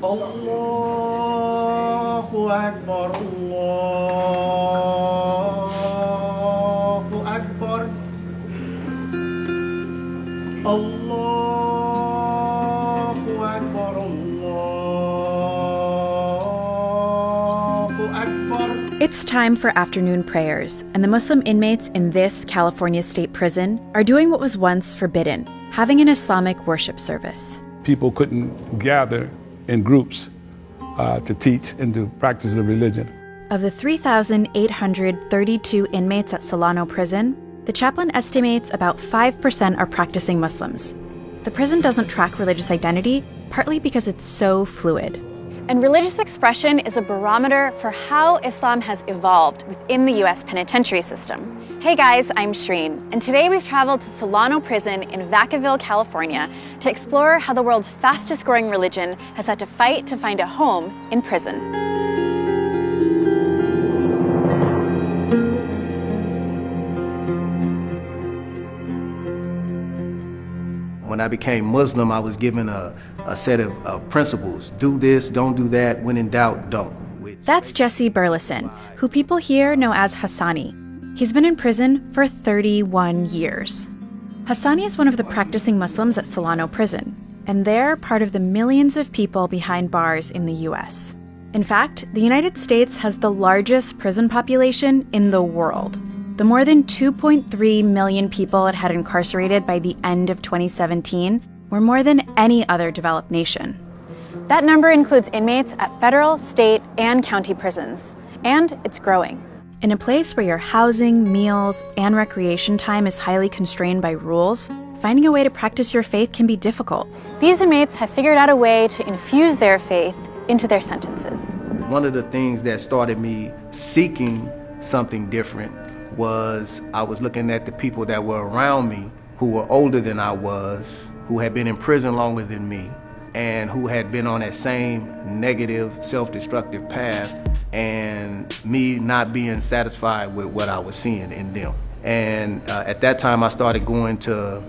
Allahu Akbar, Allahu Akbar, Allahu Akbar, Allahu Akbar. It's time for afternoon prayers, and the Muslim inmates in this California state prison are doing what was once forbidden, having an Islamic worship service. People couldn't gather in groups to teach and to practice the religion. Of the 3,832 inmates at Solano Prison, the chaplain estimates about 5% are practicing Muslims. The prison doesn't track religious identity, partly because it's so fluid. And religious expression is a barometer for how Islam has evolved within the U.S. penitentiary system. Hey guys, I'm Shreen, and today we've traveled to Solano Prison in Vacaville, California, to explore how the world's fastest growing religion has had to fight to find a home in prison. When I became Muslim, I was given a set of principles. Do this, don't do that. When in doubt, don't. That's Jesse Burleson, who people here know as Hassani. He's been in prison for 31 years. Hassani is one of the practicing Muslims at Solano Prison, and they're part of the millions of people behind bars in the U.S. In fact, the United States has the largest prison population in the world. The more than 2.3 million people it had incarcerated by the end of 2017 were more than any other developed nation. That number includes inmates at federal, state, and county prisons, and it's growing. In a place where your housing, meals, and recreation time is highly constrained by rules, finding a way to practice your faith can be difficult. These inmates have figured out a way to infuse their faith into their sentences. One of the things that started me seeking something different was I was looking at the people that were around me who were older than I was, who had been in prison longer than me, and who had been on that same negative, self-destructive path, and me not being satisfied with what I was seeing in them. And at that time, I started going to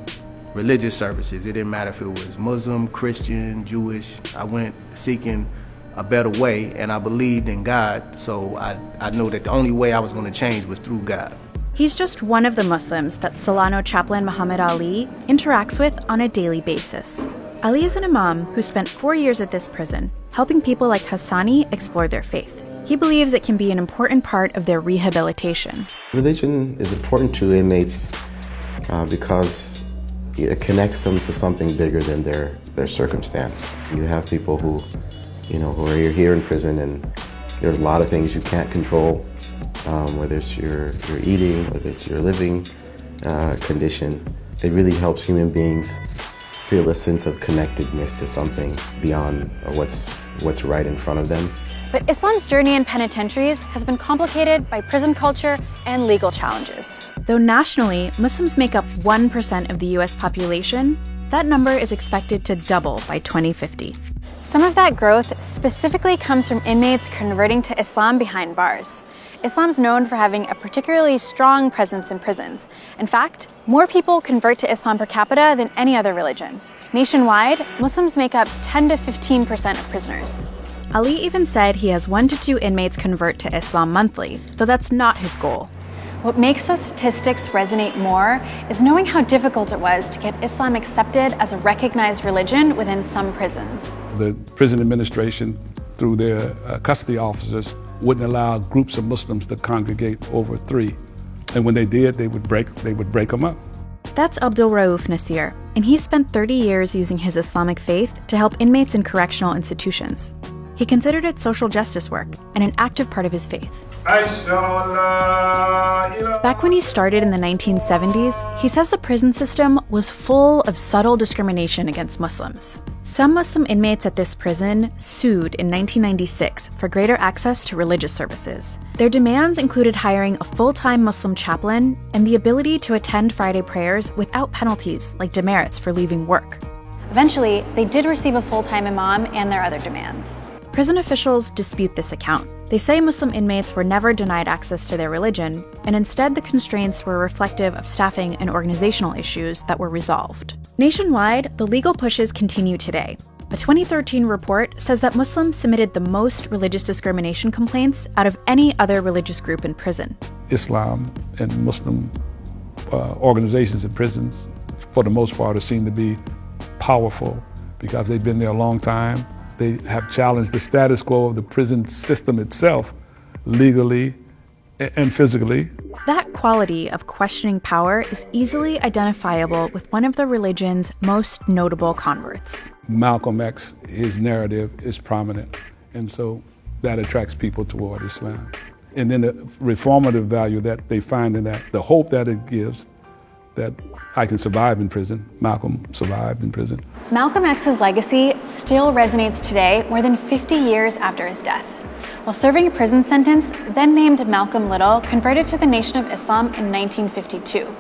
religious services. It didn't matter if it was Muslim, Christian, Jewish. I went seeking a better way, and I believed in God, so I knew that the only way I was going to change was through God. He's just one of the Muslims that Solano chaplain Muhammad Ali interacts with on a daily basis. Ali is an imam who spent 4 years at this prison, helping people like Hassani explore their faith. He believes it can be an important part of their rehabilitation. Religion is important to inmates because it connects them to something bigger than their circumstance. You have people who are here in prison, and there's a lot of things you can't control, whether it's your eating, whether it's your living condition. It really helps human beings feel a sense of connectedness to something beyond what's right in front of them. But Islam's journey in penitentiaries has been complicated by prison culture and legal challenges. Though nationally, Muslims make up 1% of the U.S. population, that number is expected to double by 2050. Some of that growth specifically comes from inmates converting to Islam behind bars. Islam's known for having a particularly strong presence in prisons. In fact, more people convert to Islam per capita than any other religion. Nationwide, Muslims make up 10 to 15% of prisoners. Ali even said he has 1 to 2 inmates convert to Islam monthly, though that's not his goal. What makes those statistics resonate more is knowing how difficult it was to get Islam accepted as a recognized religion within some prisons. The prison administration, through their custody officers, wouldn't allow groups of Muslims to congregate over 3. And when they did, they would break them up. That's Abdul Rauf Nasir, and he spent 30 years using his Islamic faith to help inmates in correctional institutions. He considered it social justice work and an active part of his faith. Back when he started in the 1970s, he says the prison system was full of subtle discrimination against Muslims. Some Muslim inmates at this prison sued in 1996 for greater access to religious services. Their demands included hiring a full-time Muslim chaplain and the ability to attend Friday prayers without penalties like demerits for leaving work. Eventually, they did receive a full-time imam and their other demands. Prison officials dispute this account. They say Muslim inmates were never denied access to their religion, and instead the constraints were reflective of staffing and organizational issues that were resolved. Nationwide, the legal pushes continue today. A 2013 report says that Muslims submitted the most religious discrimination complaints out of any other religious group in prison. Islam and Muslim organizations in prisons, for the most part, are seen to be powerful because they've been there a long time. They have challenged the status quo of the prison system itself, legally and physically. That quality of questioning power is easily identifiable with one of the religion's most notable converts. Malcolm X, his narrative is prominent, and so that attracts people toward Islam. And then the reformative value that they find in that, the hope that it gives, that I can survive in prison. Malcolm survived in prison. Malcolm X's legacy still resonates today, more than 50 years after his death. While serving a prison sentence, then named Malcolm Little converted to the Nation of Islam in 1952.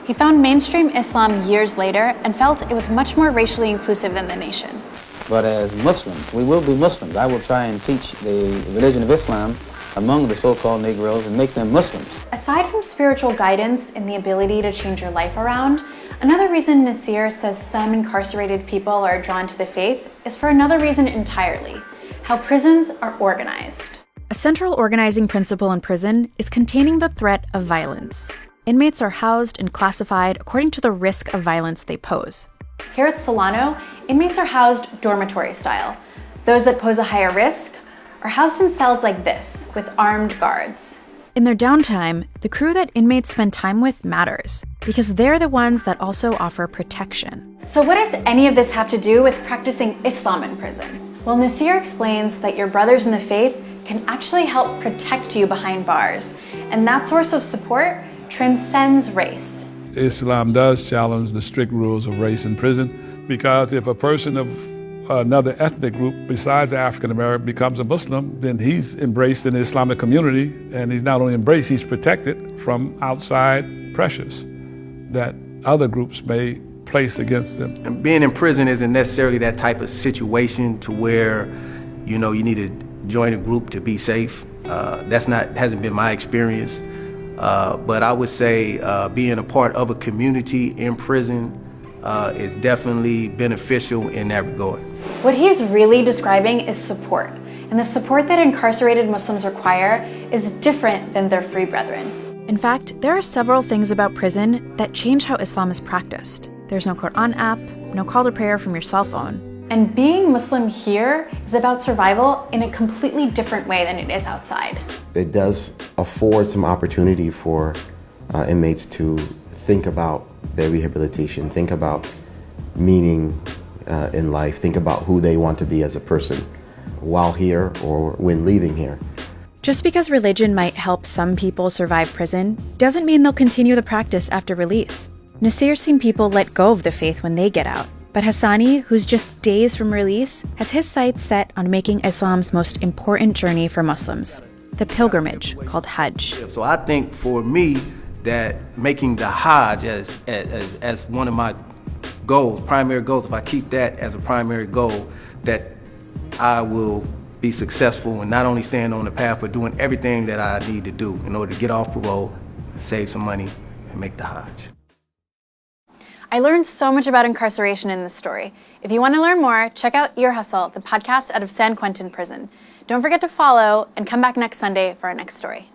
He found mainstream Islam years later and felt it was much more racially inclusive than the nation. But as Muslims, we will be Muslims. I will try and teach the religion of Islam among the so-called Negroes and make them Muslims. Aside from spiritual guidance and the ability to change your life around, another reason Nasir says some incarcerated people are drawn to the faith is for another reason entirely: how prisons are organized. A central organizing principle in prison is containing the threat of violence. Inmates are housed and classified according to the risk of violence they pose. Here at Solano, inmates are housed dormitory style. Those that pose a higher risk are housed in cells like this, with armed guards. In their downtime, the crew that inmates spend time with matters, because they're the ones that also offer protection. So what does any of this have to do with practicing Islam in prison? Well, Nasir explains that your brothers in the faith can actually help protect you behind bars, and that source of support transcends race. Islam does challenge the strict rules of race in prison, because if a person of another ethnic group besides African American becomes a Muslim, then he's embraced in the Islamic community, and he's not only embraced, he's protected from outside pressures that other groups may place against them. And being in prison isn't necessarily that type of situation to where, you need to join a group to be safe. Hasn't been my experience. But I would say being a part of a community in prison is definitely beneficial in that regard. What he's really describing is support, and the support that incarcerated Muslims require is different than their free brethren. In fact, there are several things about prison that change how Islam is practiced. There's no Quran app, no call to prayer from your cell phone. And being Muslim here is about survival in a completely different way than it is outside. It does afford some opportunity for inmates to think about their rehabilitation, think about meaning in life, think about who they want to be as a person while here or when leaving here. Just because religion might help some people survive prison doesn't mean they'll continue the practice after release. Nasir's seen people let go of the faith when they get out. But Hassani, who's just days from release, has his sights set on making Islam's most important journey for Muslims, the pilgrimage called Hajj. So I think for me that making the Hajj as one of my goals, primary goals, if I keep that as a primary goal, that I will be successful in not only staying on the path, but doing everything that I need to do in order to get off parole, save some money, and make the Hajj. I learned so much about incarceration in this story. If you want to learn more, check out Ear Hustle, the podcast out of San Quentin Prison. Don't forget to follow and come back next Sunday for our next story.